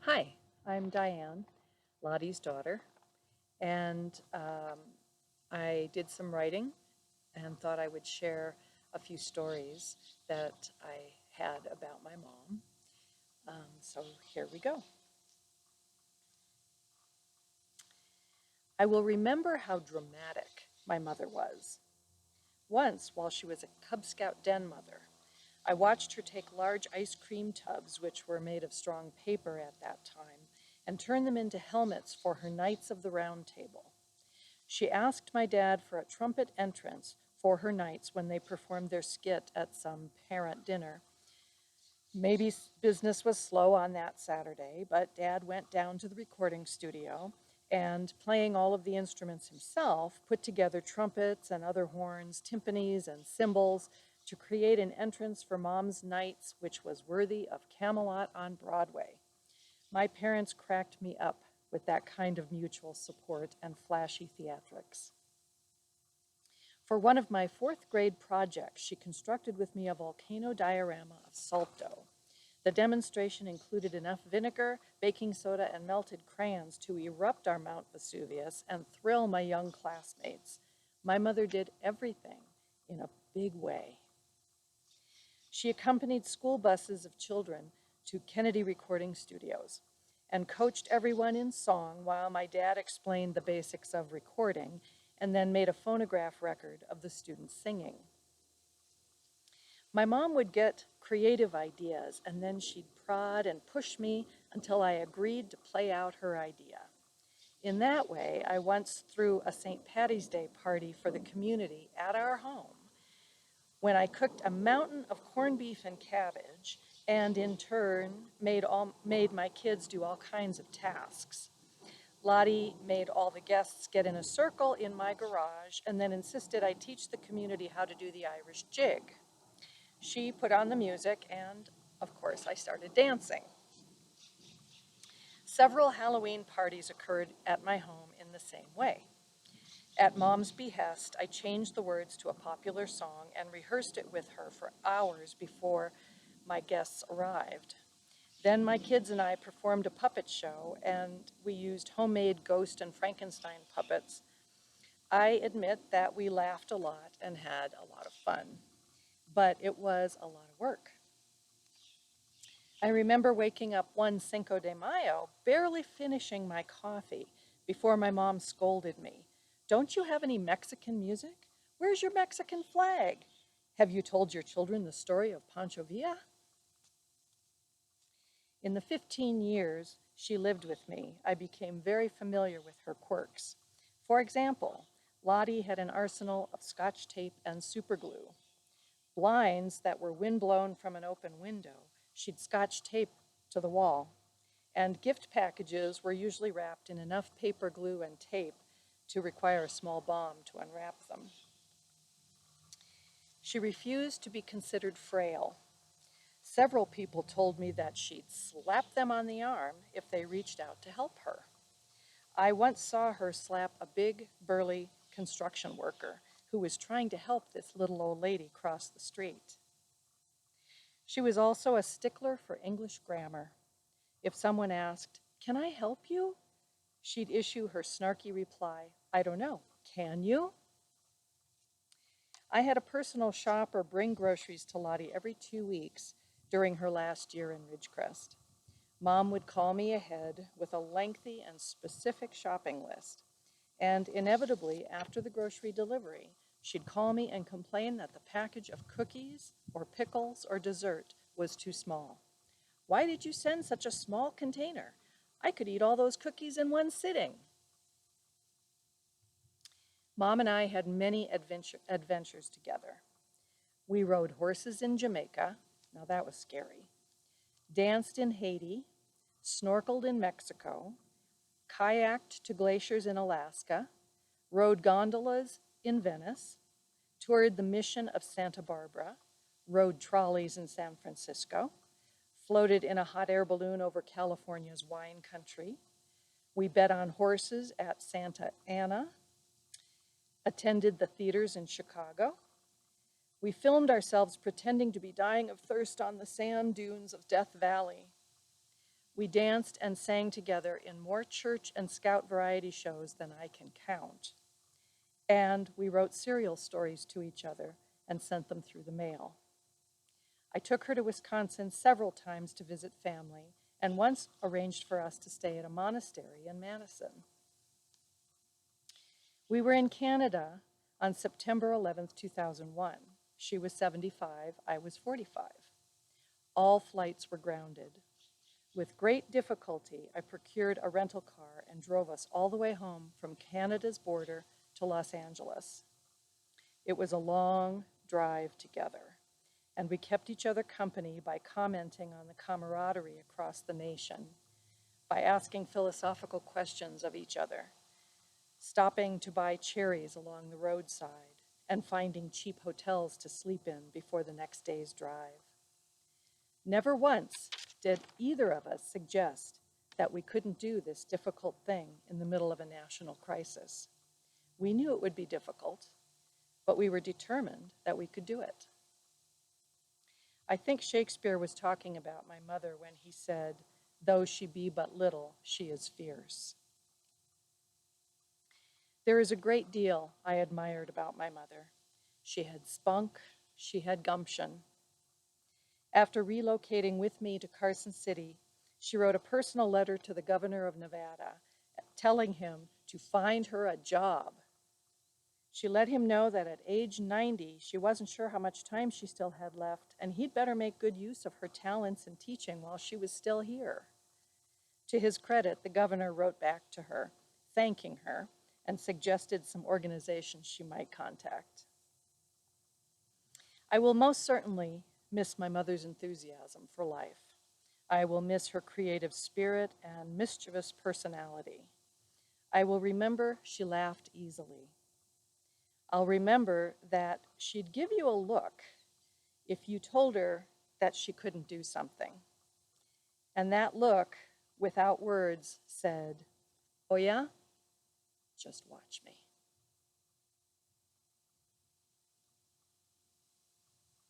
Hi, I'm Diane, Lottie's daughter, and I did some writing and thought I would share a few stories that I had about my mom. So here we go. I will remember how dramatic my mother was. Once, while she was a Cub Scout den mother, I watched her take large ice cream tubs, which were made of strong paper at that time, and turn them into helmets for her Knights of the Round Table. She asked my dad for a trumpet entrance for her knights when they performed their skit at some parent dinner. Maybe business was slow on that Saturday, but Dad went down to the recording studio and, playing all of the instruments himself, put together trumpets and other horns, timpanis and cymbals to create an entrance for Mom's Knights, which was worthy of Camelot on Broadway. My parents cracked me up with that kind of mutual support and flashy theatrics. For one of my fourth grade projects, she constructed with me a volcano diorama of salt dough. The demonstration included enough vinegar, baking soda, and melted crayons to erupt our Mount Vesuvius and thrill my young classmates. My mother did everything in a big way. She accompanied school buses of children to Kennedy recording studios and coached everyone in song while my dad explained the basics of recording and then made a phonograph record of the students singing. My mom would get creative ideas and then she'd prod and push me until I agreed to play out her idea. In that way, I once threw a St. Patty's Day party for the community at our home when I cooked a mountain of corned beef and cabbage and in turn made my kids do all kinds of tasks. Lottie made all the guests get in a circle in my garage and then insisted I teach the community how to do the Irish jig. She put on the music and, of course, I started dancing. Several Halloween parties occurred at my home in the same way. At Mom's behest, I changed the words to a popular song and rehearsed it with her for hours before my guests arrived. Then my kids and I performed a puppet show, and we used homemade ghost and Frankenstein puppets. I admit that we laughed a lot and had a lot of fun, but it was a lot of work. I remember waking up one Cinco de Mayo, barely finishing my coffee before my mom scolded me. Don't you have any Mexican music? Where's your Mexican flag? Have you told your children the story of Pancho Villa? In the 15 years she lived with me, I became very familiar with her quirks. For example, Lottie had an arsenal of Scotch tape and superglue. Blinds that were windblown from an open window, she'd Scotch tape to the wall. And gift packages were usually wrapped in enough paper glue and tape to require a small bomb to unwrap them. She refused to be considered frail. Several people told me that she'd slap them on the arm if they reached out to help her. I once saw her slap a big, burly construction worker who was trying to help this little old lady cross the street. She was also a stickler for English grammar. If someone asked, "Can I help you?" she'd issue her snarky reply, "I don't know, can you?" I had a personal shopper bring groceries to Lottie every 2 weeks during her last year in Ridgecrest. Mom would call me ahead with a lengthy and specific shopping list. And inevitably, after the grocery delivery, she'd call me and complain that the package of cookies or pickles or dessert was too small. "Why did you send such a small container? I could eat all those cookies in one sitting." Mom and I had many adventures together. We rode horses in Jamaica. Now that was scary. Danced in Haiti, snorkeled in Mexico, kayaked to glaciers in Alaska, rode gondolas in Venice, toured the Mission of Santa Barbara, rode trolleys in San Francisco, floated in a hot air balloon over California's wine country. We bet on horses at Santa Ana, attended the theaters in Chicago. We filmed ourselves pretending to be dying of thirst on the sand dunes of Death Valley. We danced and sang together in more church and scout variety shows than I can count. And we wrote serial stories to each other and sent them through the mail. I took her to Wisconsin several times to visit family, and once arranged for us to stay at a monastery in Madison. We were in Canada on September 11th, 2001. She was 75, I was 45. All flights were grounded. With great difficulty, I procured a rental car and drove us all the way home from Canada's border to Los Angeles. It was a long drive together, and we kept each other company by commenting on the camaraderie across the nation, by asking philosophical questions of each other, stopping to buy cherries along the roadside, and finding cheap hotels to sleep in before the next day's drive. Never once did either of us suggest that we couldn't do this difficult thing in the middle of a national crisis. We knew it would be difficult, but we were determined that we could do it. I think Shakespeare was talking about my mother when he said, "Though she be but little, she is fierce." There is a great deal I admired about my mother. She had spunk, she had gumption. After relocating with me to Carson City, she wrote a personal letter to the governor of Nevada, telling him to find her a job. She let him know that at age 90, she wasn't sure how much time she still had left, and he'd better make good use of her talents in teaching while she was still here. To his credit, the governor wrote back to her, thanking her, and suggested some organizations she might contact. I will most certainly miss my mother's enthusiasm for life. I will miss her creative spirit and mischievous personality. I will remember she laughed easily. I'll remember that she'd give you a look if you told her that she couldn't do something. And that look, without words, said, "Oh yeah? Just watch me."